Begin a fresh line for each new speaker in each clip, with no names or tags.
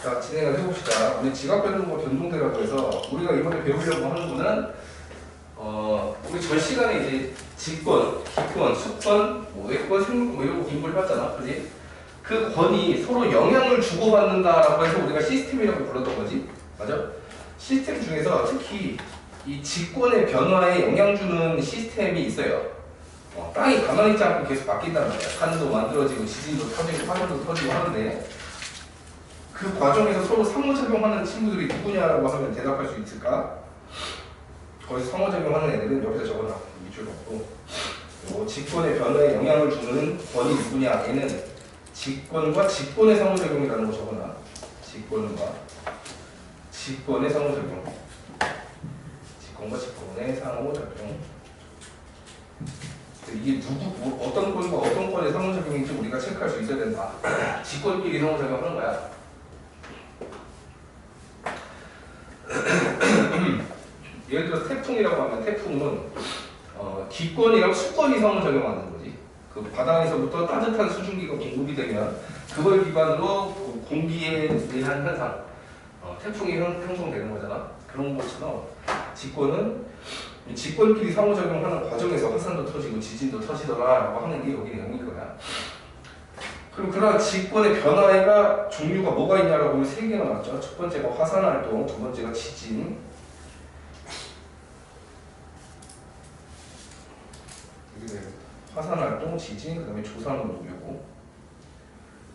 자, 진행을 해봅시다. 우리 지각변동과 변동대라고 해서 우리가 이번에 배우려고 하는 거는 우리 전 시간에 이제 직권, 기권, 수권, 뭐 외권, 생물권 뭐 이런 거 공부를 해봤잖아, 그지? 그 권이 서로 영향을 주고받는다라고 해서 우리가 시스템이라고 불렀던 거지, 맞아? 시스템 중에서 특히 이 직권의 변화에 영향 주는 시스템이 있어요. 땅이 가만히 있지 않고 계속 바뀐단 말이야. 산도 만들어지고 지진도 터지고 화산도 터지고 하는데 그 과정에서 서로 상호작용하는 친구들이 누구냐라고 하면 대답할 수 있을까? 거기서 상호작용하는 애들은 여기서 적어놔. 밑줄 긋고 직권의 변화에 영향을 주는 권이 누구냐? 얘는 직권과 직권의 상호작용이라는 거 적어놔. 직권과 직권의 상호작용. 직권과 직권의 상호작용. 이게 어떤 권과 어떤 권의 상호작용인지 우리가 체크할 수 있어야 된다. 직권끼리 상호작용하는 거야. 예를 들어 태풍이라고 하면 태풍은 기권이랑 수권이 상호작용하는 거지. 그 바닥에서부터 따뜻한 수증기가 공급이 되면 그걸 기반으로 공기에 대한 현상, 태풍이 형성되는 거잖아. 그런 것처럼 직권은 직권끼리 상호작용하는 과정에서 화산도 터지고 지진도 터지더라라고 하는 게 여기 내용일 거야. 그럼 그런 직권의 변화가 종류가 뭐가 있냐라고 하면 세 개가 나왔죠. 첫 번째가 화산활동, 두 번째가 지진. 화산활동, 지진, 그 다음에 조산운동 요거.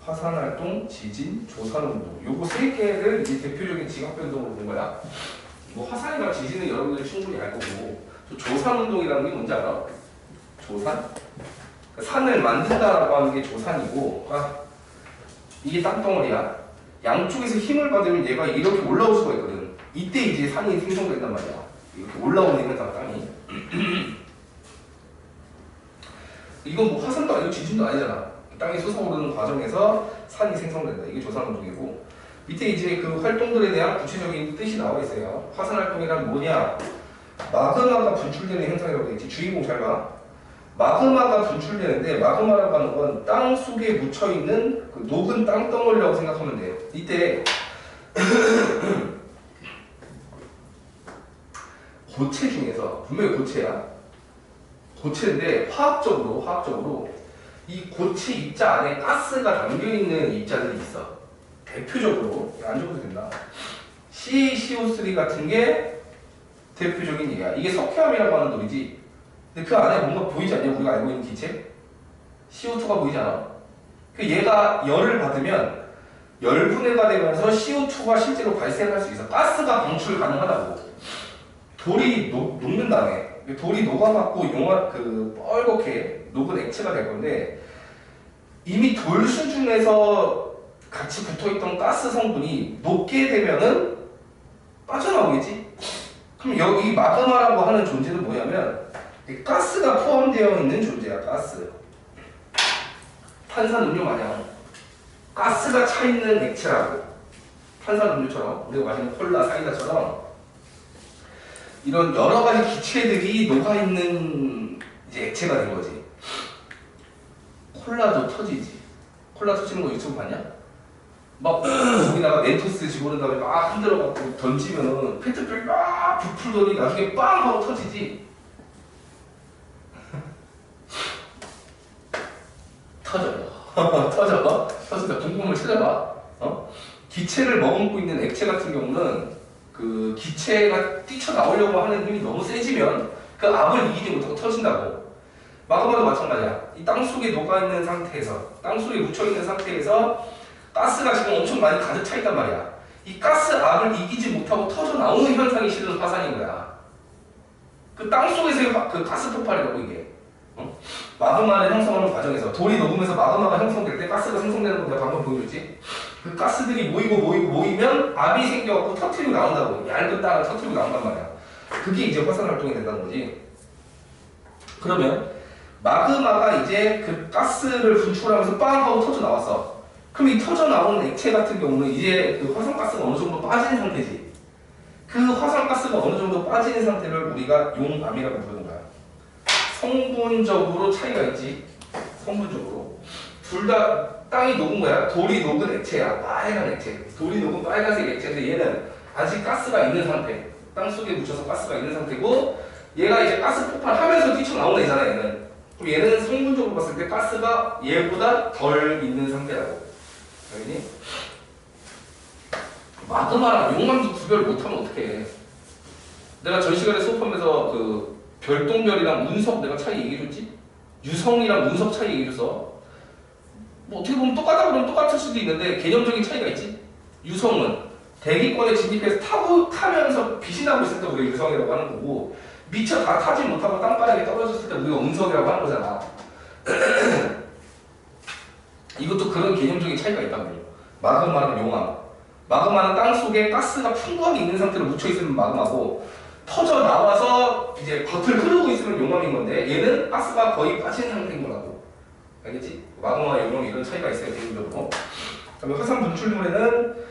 화산활동, 지진, 조산운동 요거 세 개를 이제 대표적인 지각변동으로 본 거야. 뭐 화산이나 지진은 여러분들이 충분히 알 거고, 조산운동이라는 게 뭔지 알아? 조산? 산을 만든다라고 하는 게 조산이고, 이게 땅덩어리야. 양쪽에서 힘을 받으면 얘가 이렇게 올라올 수가 있거든. 이때 이제 산이 생성된단 말이야. 이렇게 올라오는 현상, 땅이. 이건 뭐 화산도 아니고 지진도 아니잖아. 땅이 솟아오르는 과정에서 산이 생성된다. 이게 조산운동이고, 밑에 이제 그 활동들에 대한 구체적인 뜻이 나와 있어요. 화산활동이란 뭐냐? 마그마가 분출되는 현상이라고 되어 있지. 주인공 잘 봐. 마그마가 분출되는데, 마그마라고 하는 건 땅 속에 묻혀있는 그 녹은 땅덩어리라고 생각하면 돼. 이때 고체 중에서, 분명히 고체야. 고체인데 화학적으로 이 고체 입자 안에 가스가 담겨있는 입자들이 있어. 대표적으로 안 적어도 된다. CaCO3 같은 게 대표적인 얘야. 이게 석회암이라고 하는 돌이지. 근데 그 안에 뭔가 보이지 않냐? 우리가 알고 있는 기체? CO2가 보이지 않아? 그 얘가 열을 받으면 열분해가 되면서 CO2가 실제로 발생할 수 있어. 가스가 방출 가능하다고. 돌이 녹는 다음에 돌이 녹아갖고 뻘겋게 녹은 액체가 될 건데, 이미 돌 수준에서 같이 붙어있던 가스 성분이 녹게 되면은 빠져나오겠지? 그럼 여기 마그마라고 하는 존재는 뭐냐면 가스가 포함되어 있는 존재야. 가스. 탄산음료 마냥 가스가 차있는 액체라고. 탄산음료처럼 우리가 마시는 콜라, 사이다처럼 이런 여러 가지 기체들이 녹아있는 이제 액체가 된 거지. 콜라도 터지지. 콜라 터지는 거 유튜브 봤냐? 막 거기다가 멘토스 집어넣은 다음에 막 흔들어갖고 던지면은 페트병이 막 부풀더니 나중에 빵 하고 터지지. 터진다. 궁금을 찾아봐. 기체를 머금고 있는 액체 같은 경우는 그 기체가 뛰쳐나오려고 하는 힘이 너무 세지면 그 압을 이기지 못하고 터진다고. 마그마도 마찬가지야. 이 땅속에 녹아있는 상태에서, 땅속에 묻혀있는 상태에서 가스가 지금 엄청 많이 가득 차 있단 말이야. 이 가스 압을 이기지 못하고 터져 나오는 현상이 실은 화산인 거야. 그 땅속에서의 그 가스 폭발이라고 이게. 마그마를 형성하는 과정에서 돌이 녹으면서 마그마가 형성될 때 가스가 생성되는 거 내가 방금 보여줬지? 그 가스들이 모이면 압이 생겨갖고 터트리고 나온다고. 얇은 땅을 터트리고 나온단 말이야. 그게 이제 화산활동이 된다는 거지. 그러면 마그마가 이제 그 가스를 분출하면서 빵 하고 터져 나왔어. 그럼 이 터져 나오는 액체 같은 경우는 이제 그 화산가스가 어느 정도 빠진 상태지. 그 화산가스가 어느 정도 빠지는 상태를 우리가 용암이라고 부르는 거야. 성분적으로 차이가 있지. 성분적으로 둘 다 땅이 녹은 거야. 돌이 녹은 액체야. 빨간 액체. 돌이 녹은 빨간색 액체인데 얘는 아직 가스가 있는 상태. 땅 속에 묻혀서 가스가 있는 상태고 얘가 이제 가스 폭발하면서 뛰쳐나오는 애잖아 얘는. 그럼 얘는 성분적으로 봤을 때 가스가 얘보다 덜 있는 상태라고. 알겠니? 마그마랑 용암도 구별 못하면 어떡해. 내가 전 시간에 수업하면서 그 별똥별이랑 운석 내가 차이 얘기해줬지? 유성이랑 운석 차이 얘기해줘서 뭐 어떻게 보면 똑같다고 그러면 똑같을 수도 있는데 개념적인 차이가 있지? 유성은 대기권에 진입해서 타면서 빛이 나고 있을 때 우리가 유성이라고 하는 거고 미처 다 타지 못하고 땅바닥에 떨어졌을 때 우리가 운석이라고 하는 거잖아. 이것도 그런 개념적인 차이가 있다고요. 마그마는 용암. 마그마는 땅속에 가스가 풍부하게 있는 상태로 묻혀있으면 마그마고 터져 나와서 이제 겉을 흐르고 있으면 용암인 건데 얘는 가스가 거의 빠진 상태인 거라고. 알겠지? 마그마와 용암 이런 차이가 있어요 개념적으로. 그다음에 화산 분출물에는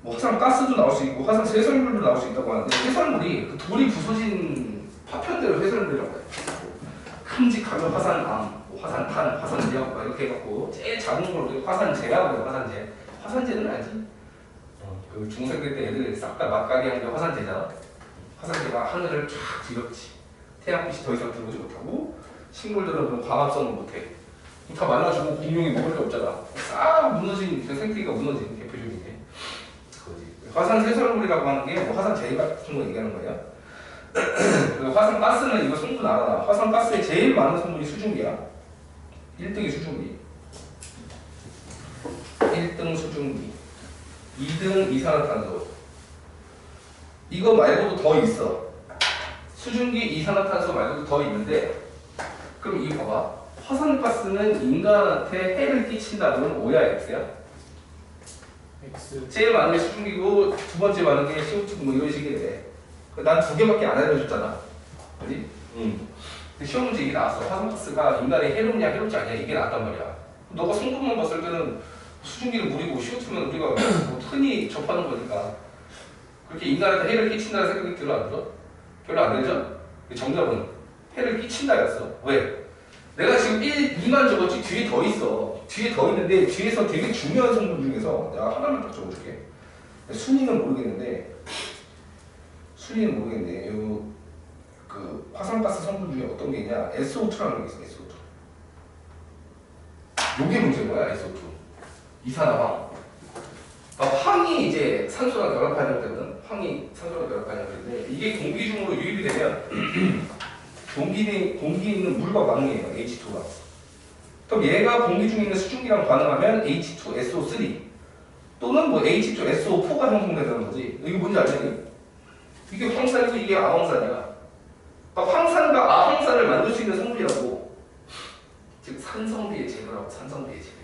뭐 화산 가스도 나올 수 있고 화산 쇄설물도 나올 수 있다고 하는데 쇄설물이 그 돌이 부서진 파편대로 쇄설물이라고 해요. 큼직하면 화산암, 뭐 화산탄, 화산재학 이렇게 해갖고 제일 작은 걸로 화산재라고 해요. 화산재. 화산재는 알지? 그 중생대 때 애들 싹 다 막가게 한 게 화산재잖아. 화산재가 하늘을 쫙 뒤덮지. 태양빛이 더 이상 들어오지 못하고 식물들은 그런 광합성을 못해. 다 말라주고 공룡이 먹을 게 없잖아. 싹 무너진 그 생태계가 무너진 대표적인 게 그거지. 화산 쇄설물이라고 하는 게 뭐 화산재 같은 거 얘기하는 거예요. 화산 가스는 이거 성분 알아. 화산 가스에 제일 많은 성분이 수증기야. 1등이 수증기. 1등 수증기. 2등 이산화탄소. 이거 말고도 더 있어. 수증기, 이산화탄소 말고도 더 있는데 그럼 이거 봐봐. 화산가스는 인간한테 해를 끼친다면 O야 X야?
X.
제일 많은 게 수증기고 두 번째 많은 게 CO2 뭐 이런 식이래. 난 두 개밖에 안 알려줬잖아. 그지? 응. 근데 시험 문제 이게 나왔어. 화산가스가 인간에 해롭냐 해롭지 않냐 이게 나왔단 말이야. 너가 성분만 봤을 때는 수증기는 물이고 CO2는 우리가 뭐 흔히 접하는 거니까 그렇게 인간한테 해를 끼친다는 생각이 들어 안 들어? 별로 안 들죠? 정답은 해를 끼친다였어. 왜? 내가 지금 1, 2만 적었지 뒤에 더 있어. 뒤에 더 있는데 뒤에서 되게 중요한 성분 중에서 내가 하나만 딱 적어줄게. 순위는 모르겠는데 그 화산가스 성분 중에 어떤 게 있냐? SO2라는 게 있어. SO2. 요게 문제인 거야. SO2. 이산화황. 황이 이제 산소랑 결합하는 때는 황이 산소랑 결합하는 때인데 이게 공기 중으로 유입이 되면 공기에 있는 물과 반응해요. H2가. 그럼 얘가 공기 중에 있는 수증기랑 반응하면 H2SO3 또는 뭐 H2SO4가 형성된다는 거지. 이게 뭔지 알지? 이게 황산이고 이게 아황산이야. 그러니까 황산과 아황산을 만들 수 있는 성분이라고. 즉 산성비의 재료라고. 산성비의 재료.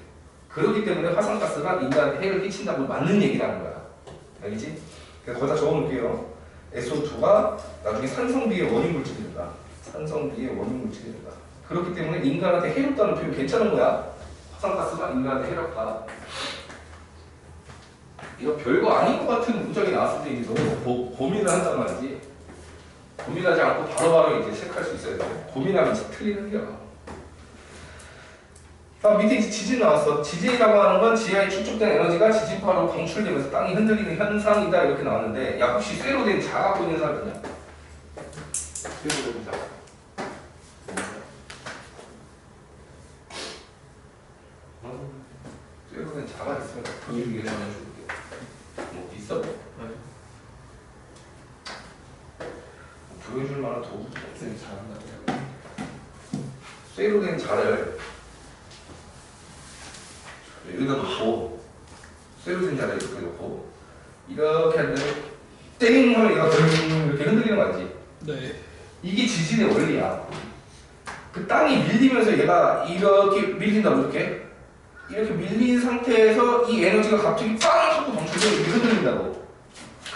그렇기 때문에 화산가스가 인간한테 해를 끼친다고 맞는 얘기라는 거야. 알겠지? 그래서 거기다 적어놓을게요. SO2가 나중에 산성비의 원인 물질이 된다. 산성비의 원인 물질이 된다. 그렇기 때문에 인간한테 해롭다는 표현 괜찮은 거야. 화산가스가 인간한테 해롭다. 이거 별거 아닌 것 같은 문장이 나왔을 때 이제 너무 고민을 한단 말이지. 고민하지 않고 바로바로 이제 체크할 수 있어야 돼. 고민하면 틀리는 거야. 밑에 이제 지진 나왔어. 지진이라고 하는 건 지하에 축적된 에너지가 지진파로 방출되면서 땅이 흔들리는 현상이다 이렇게 나왔는데 야 혹시 쇠로 된 자 갖고 있는 사람 있냐? 쇠로 된 자. 쇠로 된 자가 있으면 보여주기 전에 줄게. 뭐 있어? 뭐? 보여줄 만한 도구도 없으니 잘한다. 쇠로 된 자를 여기다 놓고 쇠로 된 자를 이렇게 놓고 이렇게 하는데 땡 하면 얘가 이렇게 흔들리는 거 알지?
네.
이게 지진의 원리야. 그 땅이 밀리면서 얘가 이렇게 밀린다고 이렇게 밀린 상태에서 이 에너지가 갑자기 빵 하고 방출되고 이렇게 흔들린다고.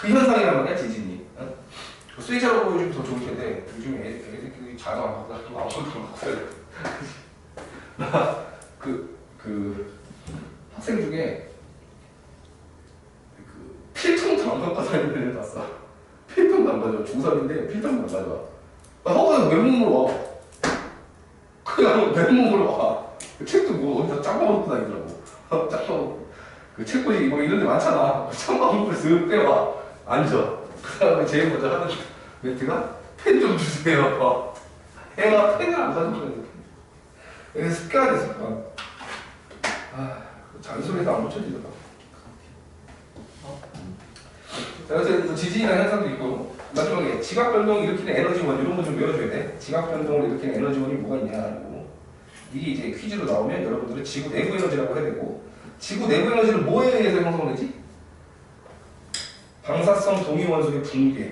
그 현상이란 말이야 지진이. 응? 쇠자로 보여주면 더 좋을 텐데 요즘에 애들끼리 자도 안 하고 또 아무것도 안 하고 그래. 나그 학생 중에 그 필통도 안 갖고 다니는 애를 봤어. 필통도 안 가져와. 중3인데 필통도 안 가져와. 학원에 맨몸으로 와. 그냥 맨몸으로 와. 책도 뭐 어디다 짜고 갖고 다니더라고. 짝도 그 책꽂이 뭐 이런 데 많잖아. 청방구를 쓱 빼와. 앉아. 그 다음에 제일 먼저 하는 멘트가 펜 좀 주세요. 애가 펜을 안 가져오는 이게 습관이 돼, 습관. 아, 잔소리도 안 고쳐지더라. 그래서 지진이라는 현상도 있고, 마지막에 지각 변동을 일으키는 에너지원 이런 거 좀 외워줘야 돼. 지각 변동을 일으키는 에너지원이 뭐가 있냐고. 이게 이제 퀴즈로 나오면 여러분들은 지구 내부 에너지라고 해야 되고, 지구 내부 에너지는 뭐에 의해서 형성되지? 방사성 동위원소의 붕괴.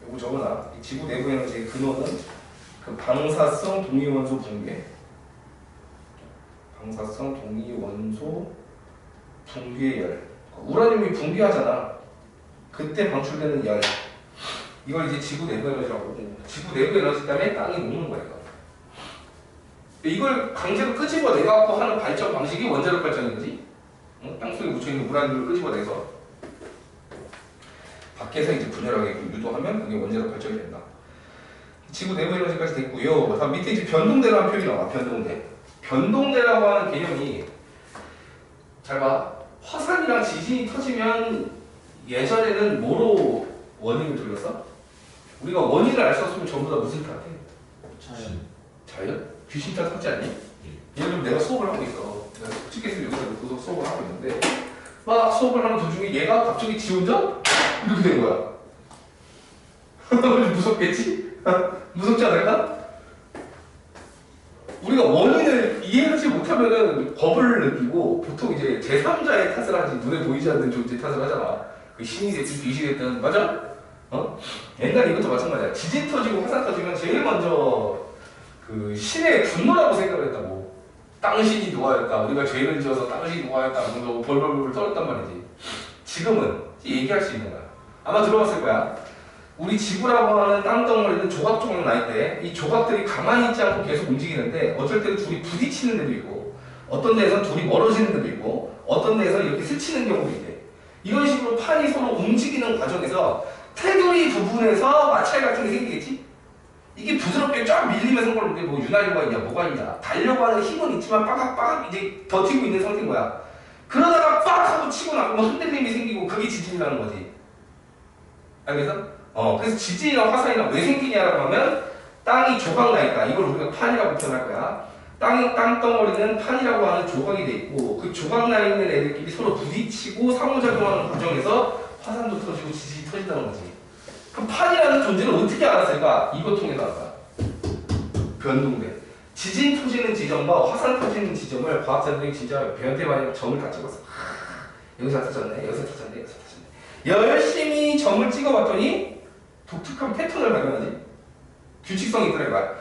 요거 적어놔. 이 지구 내부 에너지의 근원은 그 방사성 동위원소 붕괴. 방사성 동위원소 붕괴열. 우라늄이 붕괴하잖아. 그때 방출되는 열. 이걸 이제 지구 내부 에너지라고 하고, 지구 내부 에너지 때문에 땅이 녹는 거야. 이걸 강제로 끄집어내갖고 하는 발전 방식이 원자력 발전인 거지. 땅속에 묻혀있는 우라늄을 끄집어내서 밖에서 이제 분열하게 유도하면 그게 원자력 발전이 된다. 지구 내부 에너지까지 됐고요. 다음 밑에 이제 변동대라는 표현이 나와. 변동대. 변동대라고 하는 개념이, 잘 봐. 화산이랑 지진이 터지면 예전에는 뭐로 원인을 돌렸어? 우리가 원인을 알 수 없으면 전부 다 무슨 탓해?
자연.
자연? 귀신 탓 하지 않니? 예를 들면 내가 수업을 하고 있어. 내가 솔직히 여기서 놓고서 수업을 하고 있는데 막 수업을 하는 도중에 얘가 갑자기 지 혼자 이렇게 된 거야. 무섭겠지? 무섭지 않을까? 우리가 원인을 이해하지 못하면은 겁을 느끼고 보통 이제 제3자의 탓을 하지, 눈에 보이지 않는 존재 탓을 하잖아. 그 신이 됐든 귀신이 됐든. 맞아? 옛날에 이것도 마찬가지야. 지진 터지고 화산 터지면 제일 먼저 그 신의 분노라고 생각을 했다고. 땅신이 노하였다. 우리가 죄를 지어서 땅신이 노하였다. 그러면서 벌벌벌 떨었단 말이지. 지금은 얘기할 수 있는 거야. 아마 들어봤을 거야. 우리 지구라고 하는 땅덩어리는 조각조각 나 있대. 이 조각들이 가만히 있지 않고 계속 움직이는데 어쩔 때는 둘이 부딪히는 데도 있고, 어떤 데에서는 둘이 멀어지는 데도 있고, 어떤 데에서는 이렇게 스치는 경우도 있대. 이런 식으로 판이 서로 움직이는 과정에서 테두리 부분에서 마찰 같은 게 생기겠지? 이게 부드럽게 쫙 밀리면서 그런데 뭐 윤활유가 있냐 뭐가 있냐, 달려고 하는 힘은 있지만 빠각빠각 이제 버티고 있는 상태인 거야. 그러다가 빡 하고 치고 나면 흔들림이 생기고 그게 지진이라는 거지. 알겠어? 그래서 지진이나 화산이나 왜 생기냐라고 하면 땅이 조각나 있다. 이걸 우리가 판이라고 표현할 거야. 땅덩어리는 판이라고 하는 조각이 돼 있고, 그 조각나 있는 애들끼리 서로 부딪히고 상호작용하는 과정에서 화산도 터지고 지진이 터진다는 거지. 그 판이라는 존재를 어떻게 알았을까? 이거 통해서 알아. 변동대. 지진 터지는 지점과 화산 터지는 지점을 과학자들이 진짜 변태 마냥 점을 다 찍었어. 여기서 터졌네, 여기서 터졌네, 여기서 터졌네. 열심히 점을 찍어봤더니 독특한 패턴을 발견하지. 규칙성이 있더라 이거야.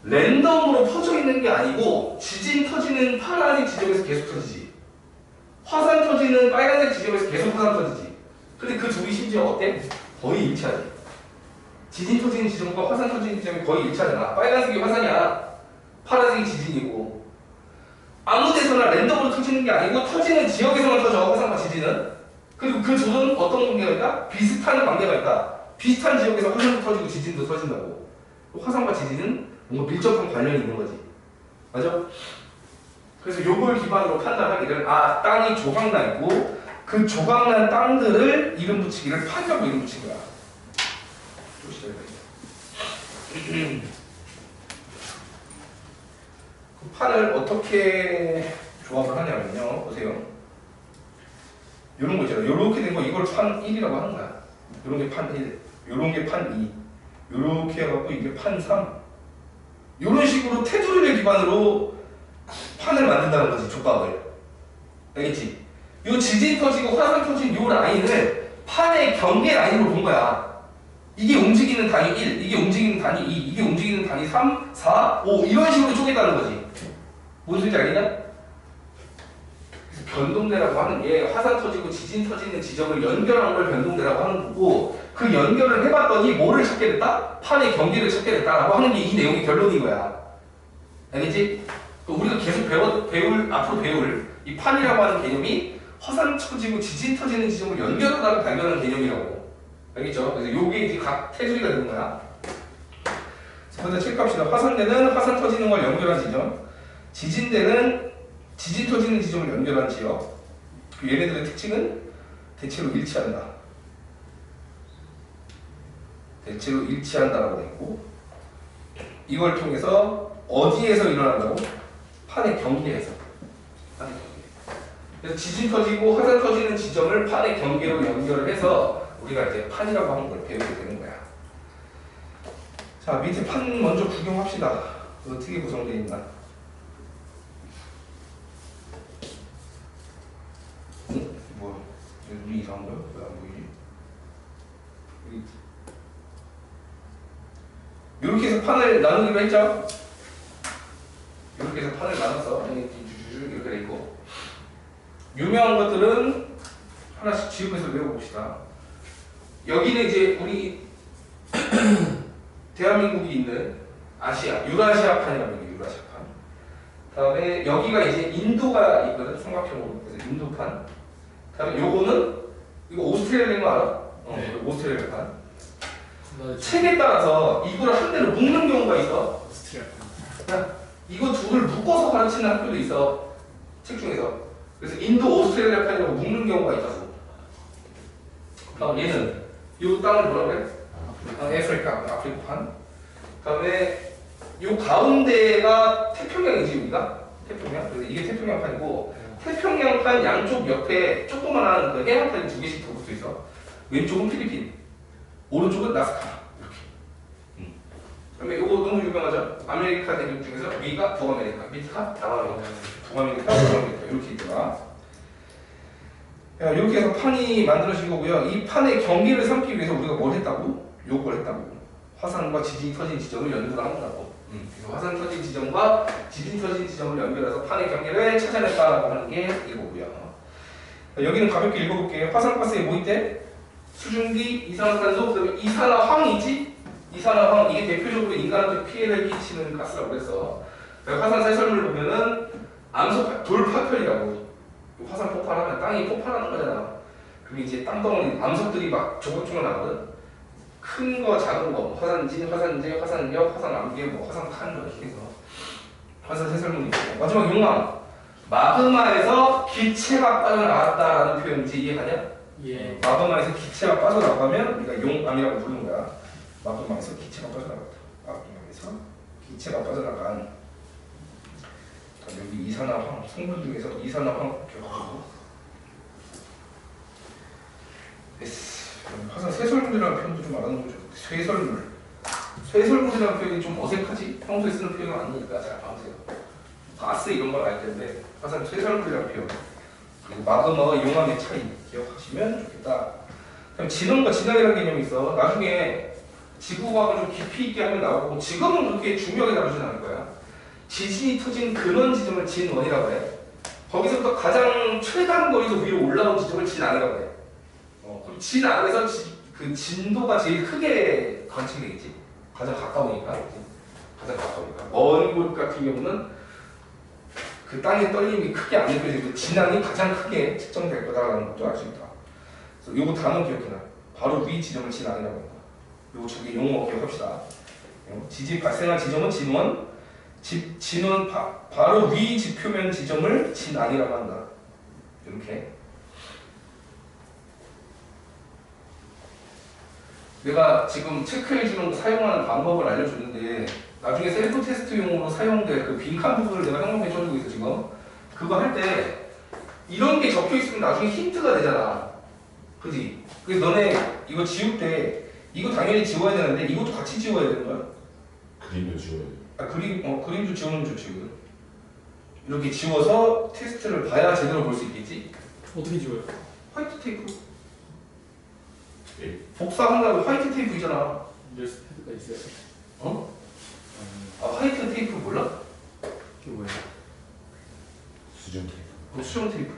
랜덤으로 퍼져 있는 게 아니고 지진 터지는 파란색 지점에서 계속 터지지. 화산 터지는 빨간색 지점에서 계속 화산 터지지. 근데 그 둘이 심지어 어때? 거의 일치하지. 지진 터지는 지점과 화산 터지는 지점이 거의 일치하잖아. 빨간색이 화산이야. 파란색이 지진이고. 아무 데서나 랜덤으로 터지는 게 아니고 터지는 지역에서만 터져, 화산과 지진은. 그리고 그 둘은 어떤 관계가 있다? 비슷한 관계가 있다. 비슷한 지역에서 화산도 터지고 지진도 터진다고. 화산과 지진은 뭔가 밀접한 관련이 있는 거지. 맞아? 그래서 요걸 기반으로 판단하기를, 땅이 조각나 있고 그 조각난 땅들을 이름 붙이기를 판이라고 이름 붙인 거야. 그 판을 어떻게 조합을 하냐면요. 보세요. 요런 거 있잖아. 요렇게 된 거 이걸 판 1이라고 하는 거야. 요런 게 판 1, 요런 게 판 2, 요렇게 해갖고 이게 판 3. 요런 식으로 테두리를 기반으로 판을 만든다는 거지, 조각을. 알겠지? 요 지진 터지고 화산 터진 요 라인을 판의 경계 라인으로 본 거야. 이게 움직이는 단위 1, 이게 움직이는 단위 2, 이게 움직이는 단위 3, 4, 5 이런 식으로 쪼개다는 거지. 뭔 소리인지 알겠냐? 그래서 변동대라고 하는 게 화산 터지고 지진 터지는 지점을 연결한 걸 변동대라고 하는 거고, 그 연결을 해봤더니 뭐를 찾게 됐다? 판의 경계를 찾게 됐다라고 하는 게 이 내용의 결론인 거야. 알겠지? 우리가 계속 앞으로 배울 이 판이라고 하는 개념이 화산 터지고 지진 터지는 지점을 연결하다가 발견하는 개념이라고. 알겠죠? 그래서 요게 이제 각 테두리가 되는 거야. 자, 먼저 체크합시다. 화산대는 화산 터지는 걸 연결한 지점, 지진대는 지진 터지는 지점을 연결한 지역. 얘네들의 특징은 대체로 일치한다. 대체로 일치한다라고 되어 있고, 이걸 통해서 어디에서 일어난다고? 판의 경계에서. 판의 경계. 그래서 지진 터지고 화산 터지는 지점을 판의 경계로 연결을 해서 우리가 이제 판이라고 하는 걸 배우게 되는 거야. 자, 밑에 판 먼저 구경합시다. 어떻게 구성되어 있나? 뭐야? 눈이 이상한 거야? 왜 안 보이지? 이렇게 해서 판을 나누기로 했죠? 이렇게 해서 판을 나눴어. 이렇게 돼 있고. 유명한 것들은 하나씩 지우면서 외워봅시다. 여기는 이제 우리 대한민국이 있는 아시아, 유라시아판이라고 해요. 유라시아판. 다음에 여기가 이제 인도가 있거든. 삼각형으로. 그래서 인도판. 다음에 요거는 이거 오스트레일리아인 거 알아?
네.
오스트레일리아판. 책에 따라서 이거를 한 대로 묶는 경우가 있어. 그냥 이거 둘을 묶어서 가르치는 학교도 있어. 책 중에서. 그래서 인도 오스트레일리아판이라고 묶는 경우가 있다고. 얘는 이 땅을 뭐라 그래? 아프리카판. 그다음에 이 가운데가 태평양이지 우리가. 태평양. 그래서 이게 태평양판이고 태평양판 양쪽 옆에 조그만한 그 해안판이 두 개씩 더 붙어 있어. 왼쪽은 필리핀, 오른쪽은 나스카. 이렇게. 그다음에 이거 너무 유명하죠. 아메리카 대륙 중에서 위가 북아메리카, 밑가 남아메리카, 북아메리카, 북아메리카 이렇게 있더라. 이렇게 해서 판이 만들어진 거고요. 이 판의 경계를 삼기 위해서 우리가 뭘 했다고? 요걸 했다고. 화산과 지진이 터진 지점을 연결한다고. 그래서 화산 터진 지점과 지진 터진 지점을 연결해서 판의 경계를 찾아냈다라고 하는 게 이거고요. 여기는 가볍게 읽어볼게요. 화산가스에 뭐 있대? 수증기, 이산화탄소, 그다음에 이산화황이지? 이산화황 이게 대표적으로 인간한테 피해를 끼치는 가스라고 그랬어. 화산 세설물을 보면은 암석 돌파편이라고. 화산 폭발하면 땅이 폭발하는 거잖아. 그게 이제 땅덩어리 암석들이 막 조각조각 나거든. 큰 거, 작은 거, 화산진, 화산재, 화산역, 화산암계, 뭐 화산칸 이렇게 해서 화산 세설물이 있고. 마지막 용암. 마그마에서 기체가 빠져나왔다라는 표현인지 이해가냐?
예.
마그마에서 기체가 빠져나가면 우리가 용암이라고 부르는 거야. 마그마에서 기체가 빠져나갔다. 마그마에서 기체가 빠져나간. 여기 이산화황, 성분 중에서 이산화황 기억하고. 화산 쇠설물이라는 표현도 좀 알아놓으면 좋겠다. 쇠설물. 쇠설물이라는 표현이 좀 어색하지? 평소에 쓰는 표현은 아니니까 잘 봐주세요. 가스 이런 걸 알 텐데 화산 쇠설물이라는 표현. 그리고 마그마와 용암의 차이 기억하시면 좋겠다. 그럼 진원과 진앙이라는 개념이 있어. 나중에 지구과학을 좀 깊이 있게 하면 나오고 지금은 그렇게 중요하게 다루진 않을 거야. 지진이 터진 근원 지점을 진원이라고 해. 거기서부터 가장 최단 거리에서 위로 올라온 지점을 진앙이라고 해. 그럼 진앙에서 그 진도가 제일 크게 관측되겠지. 가장 가까우니까. 가장 가까우니까. 먼 곳 같은 경우는 그 땅의 떨림이 크게 안 느껴지고 진앙이 가장 크게 측정될 거다라는 것도 알 수 있다. 그래서 요거 단어 기억해놔. 바로 위 지점을 진앙이라고 한다. 요거 저기 용어 기억합시다. 지진 발생한 지점은 진원. 진원 바로 위 지표면 지점을 진앙이라고 한다. 이렇게. 내가 지금 체크해주는 거 사용하는 방법을 알려줬는데 나중에 셀프 테스트용으로 사용될 그 빈칸 부분을 내가 형성해줘주고 있어 지금. 그거 할 때 이런 게 적혀있으면 나중에 힌트가 되잖아. 그지? 그래서 너네 이거 지울 때 이거 당연히 지워야 되는데 이것도 같이 지워야 되는 거야.
그림도 지워야 돼.
그림도 지우면 좋지. 이렇게 지워서 테스트를 봐야 제대로 볼 수 있겠지?
어떻게 지워요?
화이트 테이프.
예.
복사한다고 화이트 테이프 있잖아.
열쇠 패드가 있어요.
어? 아, 화이트 테이프 몰라?
그게 뭐예요?
수정 테이프.
수정 테이프.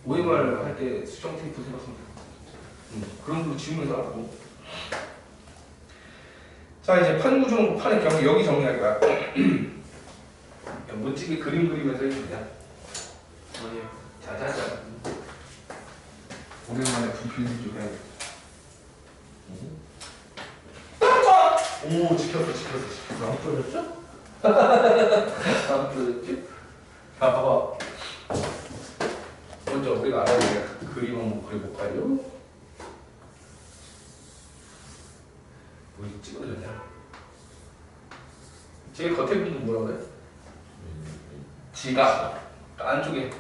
OMR 할 때 수정 테이프 생각하면 돼. 그런 거 지우면서 하고. 자, 이제 판 구조, 판의 경우 여기 정리할 거야. 멋지게 그림 그리면서 해주냐?
아니요.
자자자. 오랜만에 분필 좀 해야겠다. 오, 지켰어. 안 부러졌죠? 안 부러졌지? 자, 봐봐. 먼저 우리가 알아야 될 그림 한번 그려볼까요? 뭐 찍어졌냐? 제일 겉에 부분 뭐라 그래? 지각. 안쪽에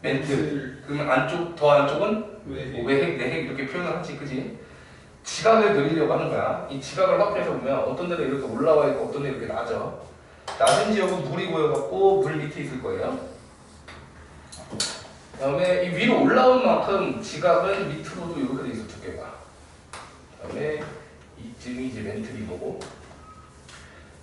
멘트. 그러면 안쪽 더 안쪽은 외핵, 내핵 이렇게 표현을 하지, 그지? 지각을 그리려고 하는 거야. 이 지각을 확대해서 보면 어떤 데는 이렇게 올라와 있고 어떤 데는 이렇게 낮아. 낮은 지역은 물이 고여갖고 물 밑에 있을 거예요. 그 다음에 이 위로 올라온 만큼 지각은 밑으로도 이렇게 돼 있어, 두께가. 그 다음에 이쯤이 이제 멘트리고고.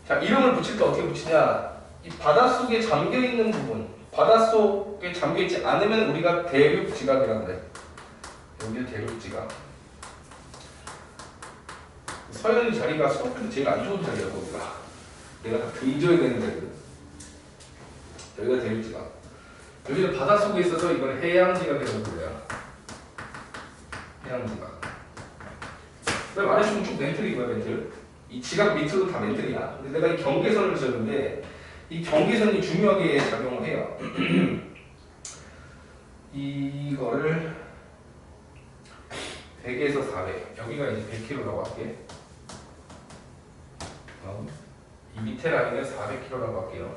자, 이름을 붙일 때 어떻게 붙이냐? 이 바닷속에 잠겨있는 부분, 바닷속에 잠겨있지 않으면 우리가 대륙지각이라고 그래. 여기는 대륙지각. 서현 자리가 수업할 때 제일 안 좋은 자리야, 거기가. 내가 다 등져야 되는 자리거든. 여기가 대륙지각. 여기는 바닷속에 있어서 이건 해양지각이라고 불러요. 해양지각. 그 다음에 아래쪽은 쭉 멘틀이고요, 멘틀. 이 지각 밑으로 다 멘틀이야. 근데 내가 이 경계선을 지었는데 이 경계선이 중요하게 작용을 해요. 이거를 100에서 400, 여기가 이제 100km라고 할게. 이 밑에 라인은 400km라고 할게요.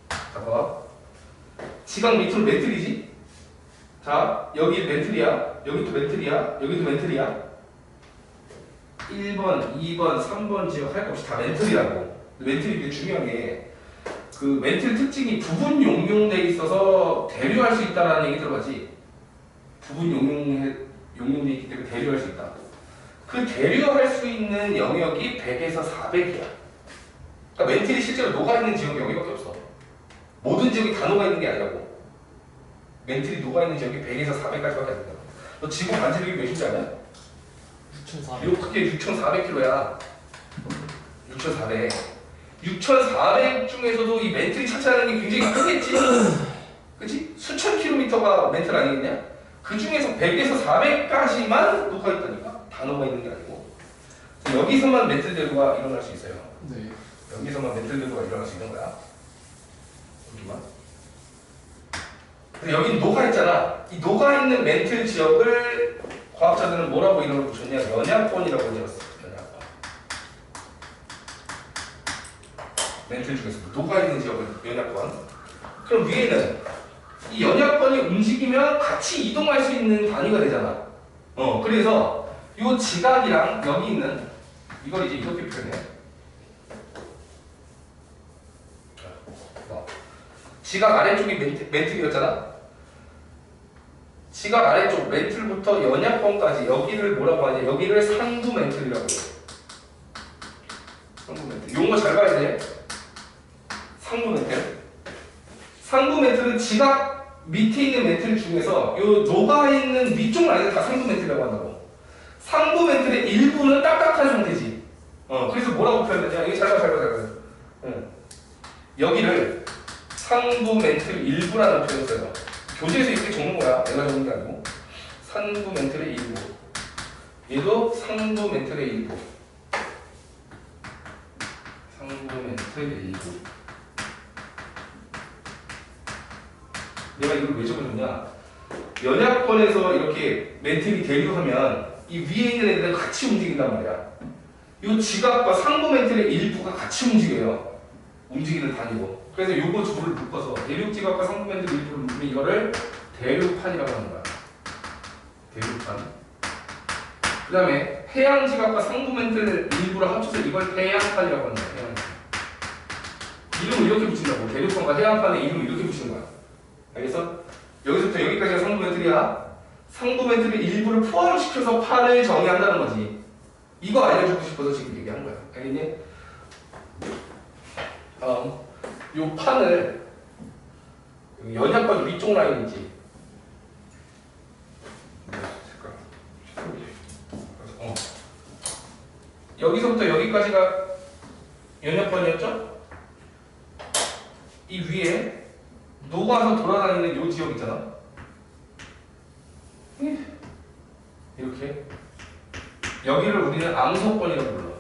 자, 봐. 지각 밑으로 멘틀이지? 자, 여기 멘틀이야. 여기도 멘틀이야. 여기도 멘틀이야. 1번, 2번, 3번 지역 할 것 없이 다 멘틀이라고. 멘틀이 되게 중요한 게, 그 멘틀 특징이 부분 용융돼 있어서 대류할 수 있다라는 얘기 들어봤지? 부분 용융돼 있기 때문에 대류할 수 있다. 그 대류할 수 있는 영역이 100에서 400이야. 그러니까 멘틀이 실제로 녹아있는 지역이 여기밖에 없어. 모든 지역이 다 녹아있는 게 아니라고. 멘틀이 녹아있는 지역이 100에서 400까지밖에 안 된다. 너 지구 반지력이 몇인지 아냐?
6,400.
비록 크게 6,400km야. 6,400. 6,400 중에서도 이 멘틀이 차지하는 게 굉장히 크겠지? 그치? 수천 킬로미터가 멘틀 아니겠냐? 그 중에서 100에서 400까지만 녹아있다니까? 다 녹아있는 게 아니고. 여기서만 멘틀 대류가 일어날 수 있어요.
네.
여기서만 멘틀 대류가 일어날 수 있는 거야. 여기만. 근데 여긴 녹아있잖아. 이 녹아있는 멘틀 지역을 과학자들은 뭐라고 이름을 붙였냐? 연약권이라고 지었어. 연약권. 멘틀 중에서 녹아있는 지역을 연약권. 그럼 위에는 이 연약권이 움직이면 같이 이동할 수 있는 단위가 되잖아. 그래서 이 지각이랑 여기 있는 이걸 이제 이렇게 표현해. 지각 아래쪽이 멘틀이었잖아. 지각 아래쪽 멘틀부터 연약권까지 여기를 뭐라고 하냐? 여기를 상부 멘틀이라고 해. 상부 멘틀. 용어 잘 봐야 돼. 상부 멘틀. 상부 멘틀은 지각 밑에 있는 멘틀 중에서 요 녹아있는 위쪽 라인을 다 상부 멘틀이라고 한다고. 상부 멘틀의 일부는 딱딱한 상태지. 그래서 뭐라고 표현하냐? 이게 잘 봐. 여기를 상부 멘틀 일부라는 표현을 써요. 교재에서 이렇게 적는 거야. 내가 적는 게 아니고. 상부 멘틀의 일부. 얘도 상부 멘틀의 일부. 상부 멘틀의 일부. 내가 이걸 왜 적어줬냐? 연약권에서 이렇게 멘틀이 대류하면 이 위에 있는 애들은 같이 움직인단 말이야. 이 지각과 상부 멘틀의 일부가 같이 움직여요. 움직이는 단위고. 그래서 요거 둘을 묶어서 대륙 지각과 상부 멘틀 일부를 묶으면 이거를 대륙판이라고 하는 거야. 대륙판. 그 다음에 해양 지각과 상부 멘틀 일부를 합쳐서 이걸 해양판이라고 하는 거야. 해양판. 이름을 이렇게 붙인다고. 대륙판과 해양판의 이름을 이렇게 붙이는 거야. 알겠어? 여기서부터 여기까지가 상부 멘틀이야. 상부 멘틀의 일부를 포함시켜서 판을 정의한다는 거지. 이거 알려주고 싶어서 지금 얘기한 거야. 알겠니? 요 판을 연약권 위쪽 라인이지. 여기서부터 여기까지가 연약권이었죠? 이 위에 녹아서 돌아다니는 요 지역 있잖아. 이렇게 여기를 우리는 암석권이라고 불러.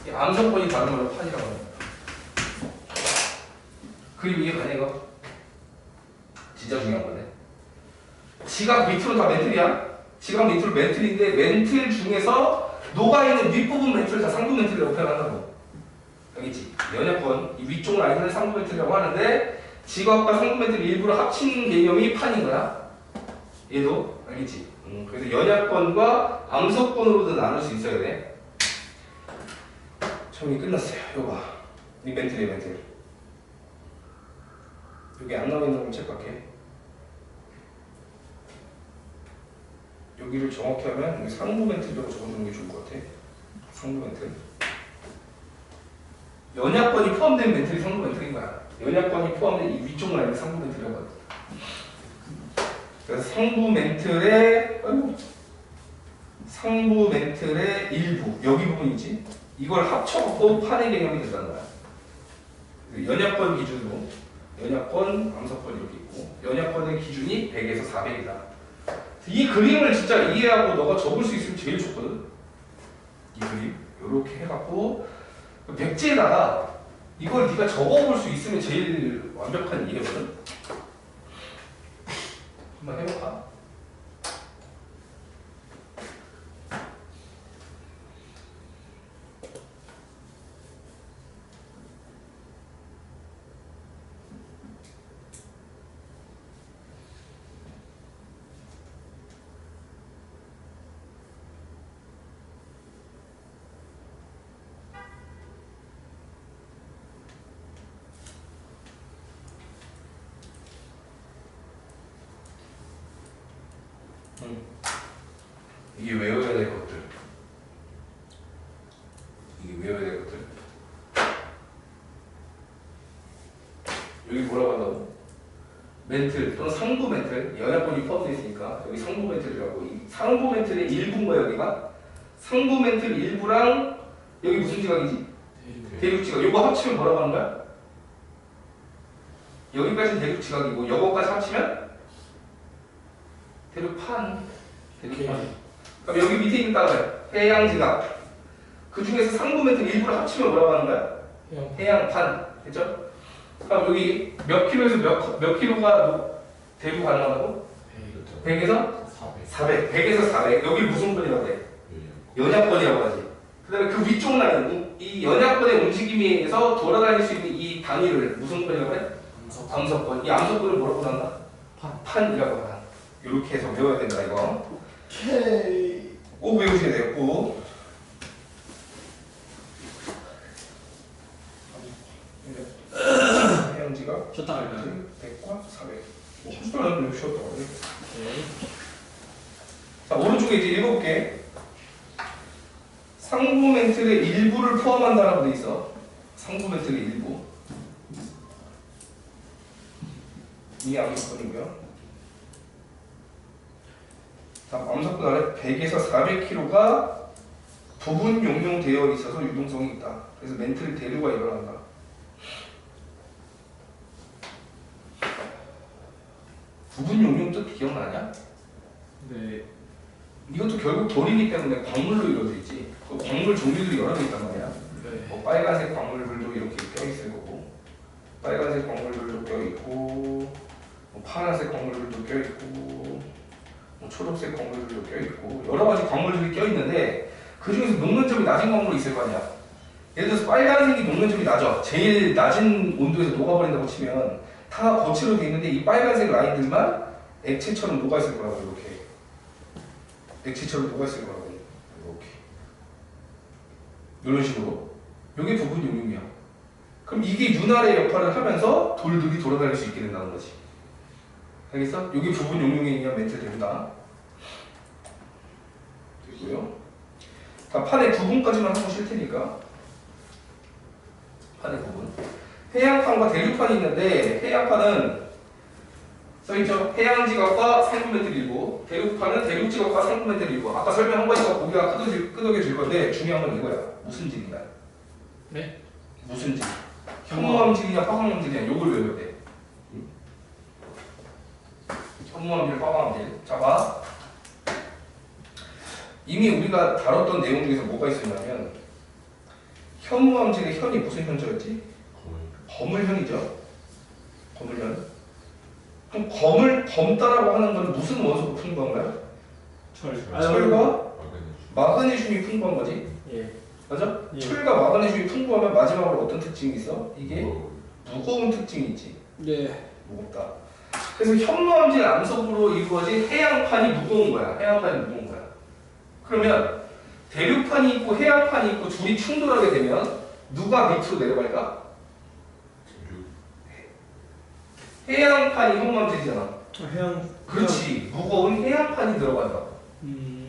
이 암석권이 다른 말로 판이라고 합니다. 그리고 이해가냐 이거? 진짜 중요한 거네. 지각 밑으로 다 멘틀이야. 지각 밑으로 멘틀인데 멘틀 중에서 녹아있는 윗부분 멘틀을 다 상부 멘틀이라고 표현한다고. 알겠지? 연약권 이 위쪽 라인을 상부 멘틀이라고 하는데 지각과 상부 멘틀 일부를 합친 개념이 판인 거야. 얘도 알겠지? 그래서 연약권과 암석권으로도 나눌 수 있어야 돼. 정리 끝났어요. 이거 봐. 이 멘틀이야 멘틀. 여기 안 나와 있는 걸 체크할게. 여기를 정확히 하면 여기 상부 멘틀이라고 적어주는 게 좋을 것 같아. 상부 멘틀. 연약권이 포함된 멘틀이 상부 멘틀인 거야. 연약권이 포함된 이 위쪽 라인을 상부 멘틀이라고 하거든. 그래서 상부 멘틀의 일부 여기 부분이지. 이걸 합쳐갖고 판의 개념이 된다는 거야. 연약권 기준으로 연약권, 암석권 이렇게 있고 연약권의 기준이 100에서 400이다. 이 그림을 진짜 이해하고 너가 적을 수 있으면 제일 좋거든. 이 그림 이렇게 해갖고 백지에다가 이걸 네가 적어볼 수 있으면 제일 완벽한 이해거든. 한번 해볼까? 이게 외워야 될 것들. 이게 외워야 될 것들. 여기 뭐라고 한다고? 멘틀 또는 상부 멘틀. 연약권이 포함되어 있으니까 여기 상부 멘틀이라고. 이 상부 멘틀의 일부인 거야 여기가. 상부 멘틀 일부랑 여기 무슨 지각이지? 대륙 지각. 이거 합치면 뭐라고 하는 거야? 여기까지는 대륙 지각이고 요거까지 합치면 대륙판. 대륙판. 그럼 여기 밑에 있는 따라요. 해양지각. 그 중에서 상부 멘틀 일부를 합치면 뭐라고 하는 거야? 해양판. 됐죠? 그럼 여기 몇 킬로에서 몇 킬로가 대륙 가능하다고? 100에서 400. 100에서 400. 여기 무슨 권이라고 해? 연약권이라고 하지. 그 다음에 그 위쪽 라인, 이 연약권의 움직임에 의해서 돌아다닐 수 있는 이 단위를 무슨 권이라고 해? 암석권. 이 암석권을 뭐라고 한다? 판이라고 한다. 이렇게 해서 외워야 된다 이거. 꼭 외우셔야 돼요. 꼭. 해양지각
쉬었다 갈까요?
100과 400. 쉬었다 가면 쉬었다 가요. 자 오른쪽에 이제 읽어볼게. 상부 멘틀의 일부를 포함한다라고 돼 있어. 상부 멘틀의 일부. 이 암석권이고요. 자, 암석권 아래 100에서 400kg가 부분 용융되어 있어서 유동성이 있다. 그래서 멘틀 대류가 일어난다. 부분 용융 뜻 기억나냐?
네.
이것도 결국 돌이기 때문에 광물로 이루어져 있지. 그 광물 종류들이 여러 개 있단 말이야.
네.
뭐 빨간색 광물들도 이렇게 껴있을 거고, 빨간색 광물들도 껴있고, 뭐 파란색 광물들도 껴있고, 뭐 초록색 광물들도 껴있고, 여러 가지 광물들이 껴있는데 그 중에서 녹는 점이 낮은 광물이 있을 거 아니야. 예를 들어서 빨간색이 녹는 점이 낮아. 제일 낮은 온도에서 녹아버린다고 치면 다 거치로 돼 있는데 이 빨간색 라인들만 액체처럼 녹아있을 거라고. 이렇게 액체처럼 녹아있을 거라고. 이렇게 이런 식으로. 이게 부분 용융이야. 그럼 이게 윤활의 역할을 하면서 돌들이 돌아다닐 수 있게 된다는 거지. 알겠어? 이게 부분 용융에 의한 멘틀 됩니다. 되고요. 자, 판의 구분까지만 하고 쉴 테니까. 판의 구분. 해양판과 대륙판이 있는데 해양판은 써있죠? 해양지각과 상부멘틀 일부. 대륙판은 대륙지각과 상부멘틀 일부. 아까 설명한 거니까 고개가 끄덕여질 건데 중요한 건 이거야. 무슨 질이냐?
네?
무슨 질? 현무암질이냐 화강암질이냐 요걸 외워야 돼. 현무암질, 화강암질. 자 봐. 이미 우리가 다뤘던 내용 중에서 뭐가 있었냐면 현무암질의 현이 무슨 현자였지? 거물현이죠. 검으면. 그럼 검을 검다라고 하는 건 무슨 원소가 풍부한 거야? 철과 마그네슘이 풍부한 거지.
예.
맞아?
예.
철과 마그네슘이 풍부하면 마지막으로 어떤 특징이 있어? 이게 무거운 특징이 있지.
네.
무겁다. 그래서 현무암질 암석으로 이루어진 해양판이 무거운 거야. 해양판이 무거운 거야. 그러면 대륙판이 있고 해양판이 있고 둘이 충돌하게 되면 누가 밑으로 내려갈까? 해양판이 현무암질이잖아.
해양.
그렇지. 무거운 해양판이 들어간다.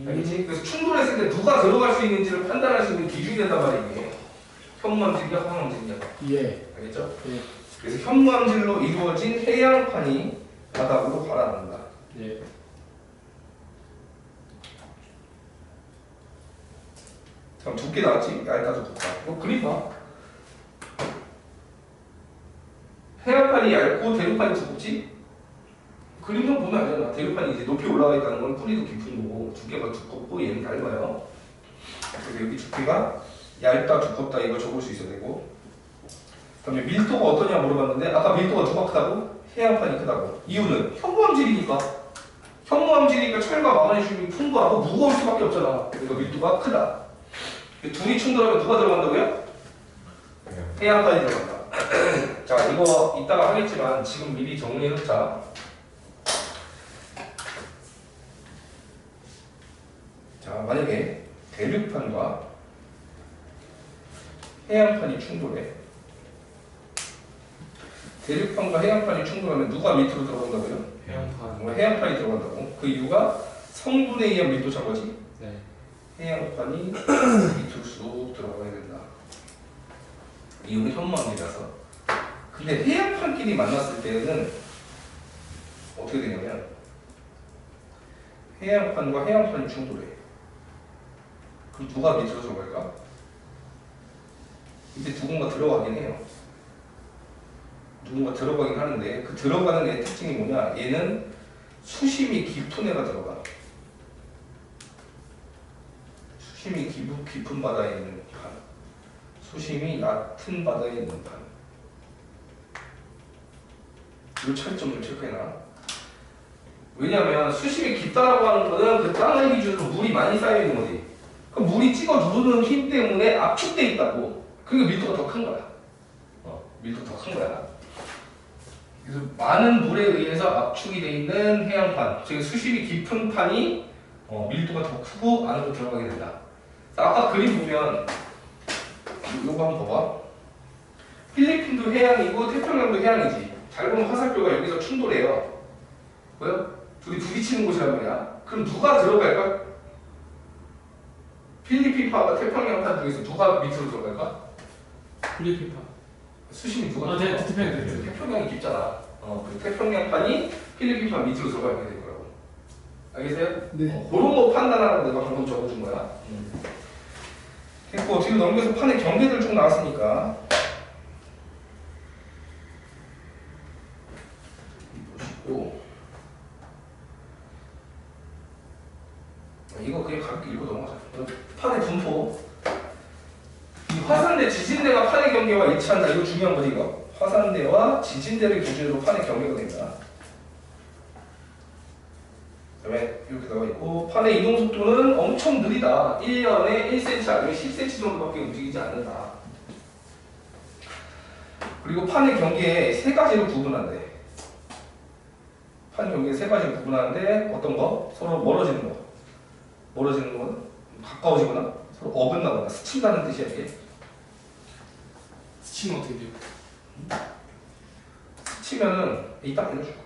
알겠지? 그래서 충돌했을 때 누가 들어갈 수 있는지를 판단할 수 있는 기준이 된단 말이야 이게. 현무암질이야 황암질이야.
예.
알겠죠?
예.
그래서 현무암질로 이루어진 해양판이 바닥으로 가라앉는다.
예.
그럼 두께 나왔지? 얇다 두껍다. 이거 그림 봐. 해양판이 얇고 대륙판이 두껍지? 그림 좀 보면 알잖아. 대륙판이 이제 높이 올라가 있다는 건 뿌리도 깊은 거고 두께가 두껍고 얘는 얇아요. 그래서 여기 두께가 얇다 두껍다 이거 적을 수 있어야 되고, 그다음에 밀도가 어떠냐 물어봤는데 아까 밀도가 누가 크다고? 해양판이 크다고. 이유는 현무암질이니까. 현무암질이니까 철과 마그네슘이 풍부하고 무거울 수밖에 없잖아. 그러니까 밀도가 크다. 둘이 충돌하면 누가 들어간다고요? 해양판이 들어간다. 자, 이거 이따가 하겠지만 지금 미리 정리해놓자. 자, 만약에 대륙판과 해양판이 충돌해. 대륙판과 해양판이 충돌하면 누가 밑으로 들어간다고요?
해양판.
해양판이 들어간다고. 그 이유가 성분에 의한 밀도 차거지.
네.
해양판이 밑으로 쑥 들어가야 된다. 이유는 현무암이라서. 근데 해양판끼리 만났을 때는 어떻게 되냐면 해양판과 해양판이 충돌해. 그럼 누가 밑으로 들어갈까? 이제 누군가 들어가긴 해요. 누군가 들어가긴 하는데 그 들어가는 애 특징이 뭐냐? 얘는 수심이 깊은 애가 들어가. 수심이 깊은 바다에 있는 판, 수심이 얕은 바다에 있는 판. 이 차이점을 체크해놔. 왜냐면 수심이 깊다라고 하는 거는 그 땅을 기준으로 물이 많이 쌓여 있는 거지. 그 물이 찍어 누르는 힘 때문에 압축돼 있다고. 그러니까 밀도가 더 큰 거야. 밀도 더 큰 거야. 그래서 많은 물에 의해서 압축이 돼 있는 해양판, 즉 수심이 깊은 판이 밀도가 더 크고 안으로 들어가게 된다. 아까 그림 보면 요거 한번 봐봐. 필리핀도 해양이고 태평양도 해양이지. 잘 보면 화살표가 여기서 충돌해요. 뭐요? 둘이 부딪히는 곳이란 말이야. 그럼 누가 들어갈까? 필리핀파와 태평양파 중에서 누가 밑으로 들어갈까?
필리핀파.
수심이 누가?
태평양.
태평양이 깊잖아. 그 태평양판이 필리핀파 밑으로 들어가게 될 거라고. 알겠어요?
네.
그런 거 판단하라고 내가 방금 적어준 거야. 됐고 뒤로 넘겨서 판의 경계들 쭉 나왔으니까 보시고 이거 그냥 가볍게 읽고 넘어가자. 판의 분포. 이 화산대, 지진대가 판의 경계와 일치한다. 이거 중요한 거지 이거. 화산대와 지진대를 기준으로 판의 경계가 된다. 그다음에 이렇게 나와 있고 판의 이동 속도는 엄청 느리다. 1년에 1cm 아니면 10cm 정도밖에 움직이지 않는다. 그리고 판의 경계에 세 가지로 구분한대. 판 경계에 세 가지로 구분하는데 어떤 거? 서로 멀어지는 거. 멀어지는 건 가까워지거나 서로 어긋나거나 스친다는 뜻이야 이게.
스치면 어떻게 돼요?
스치면은 이따 알려줄 거야.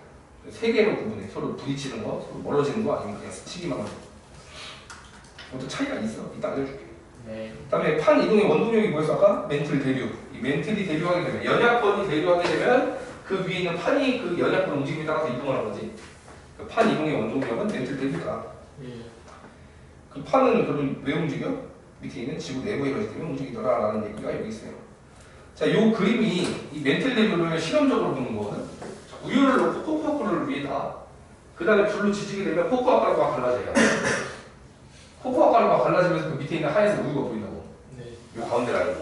세 개로 구분해. 서로 부딪히는 거, 서로 멀어지는 거, 아니면 그냥 스치기만 하는 거. 그것도 차이가 있어. 이따 알려줄게.
네.
그다음에 판 이동의 원동력이 뭐였어 아까? 멘틀 대류. 이 멘틀이 대류하게 되면 연약권이 대류하게 되면 그 위에 있는 판이 그 연약권 움직임에 따라서 이동하는 거지. 그 판 이동의 원동력은 멘틀 대류다.
예.
그 판은 그럼 왜 움직여? 밑에 있는 지구 내부에 이루어지기 때문에 움직이더라라는 얘기가 여기 있어요. 자, 요 그림이 이 멘틀 대류를 실험적으로 보는 거거든. 자, 우유를 넣고 코코아가루를 위에다. 그 다음에 불로 지지게 되면 코코아가루가 갈라져요. 코코아가루가 갈라지면서 그 밑에 있는 하얀색 우유가 보인다고.
네.
요 가운데 라인이.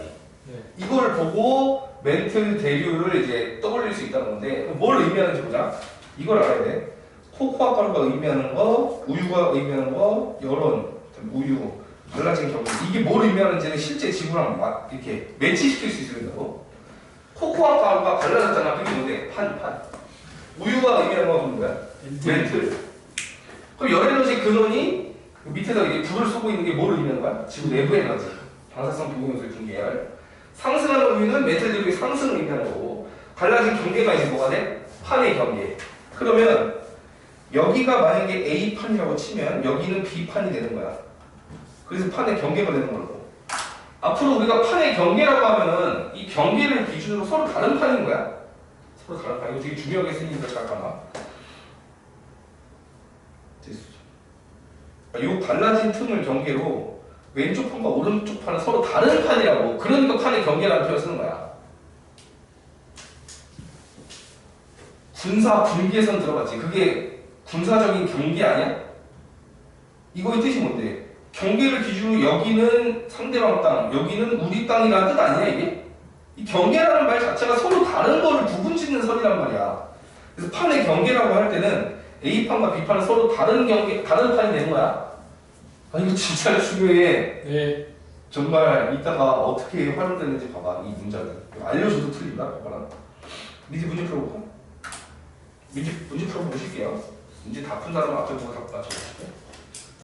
네.
이걸 보고 멘틀 대류를 이제 떠올릴 수 있다는 건데 뭘 의미하는지 보자. 이걸 알아야 돼. 코코아 가루가 의미하는 거, 우유가 의미하는 거, 여론, 우유, 갈라진 경계. 이게 뭘 의미하는지는 실제 지구랑 막 이렇게 매치시킬 수 있어야 된다고. 코코아 가루가 갈라졌잖아. 그게 뭔데? 판. 우유가 의미하는 건 뭐야? 멘틀. 그럼 열 에너지 근원이 그 밑에서 이게 불을 쏘고 있는 게 뭘 의미하는 거야? 지구 내부 에너지. 방사성 비공유소의 분계열. 상승하는 우유는 멘틀 대류의 상승을 의미하는 거고, 갈라진 경계가 이제 뭐가 돼? 판의 경계. 그러면 여기가 만약에 A판이라고 치면 여기는 B판이 되는 거야. 그래서 판의 경계가 되는 거고. 앞으로 우리가 판의 경계라고 하면은 이 경계를 기준으로 서로 다른 판인 거야. 서로 다른 판. 이거 되게 중요하게 쓰이니까 잠깐만. 이 갈라진 틈을 경계로 왼쪽 판과 오른쪽 판은 서로 다른 판이라고. 그러니까 판의 경계라는 표현을 쓰는 거야. 군사 분계선 들어봤지? 그게 군사적인 경계 아니야? 이거의 뜻이 뭔데? 경계를 기준으로 여기는 상대방 땅, 여기는 우리 땅이라는 뜻 아니야 이게? 이 경계라는 말 자체가 서로 다른 거를 구분짓는 선이란 말이야. 그래서 판의 경계라고 할 때는 A판과 B판은 서로 다른 경계, 다른 판이 되는 거야. 아 이거 진짜 중요해.
네.
정말 이따가 어떻게 활용되는지 봐봐. 이 문장이 알려줘도 틀린다. 봐봐라. 미리 문제 풀어볼까? 문제 풀어보실게요. 문제 다 푼 사람 앞에 보고 다 맞춰보실게요.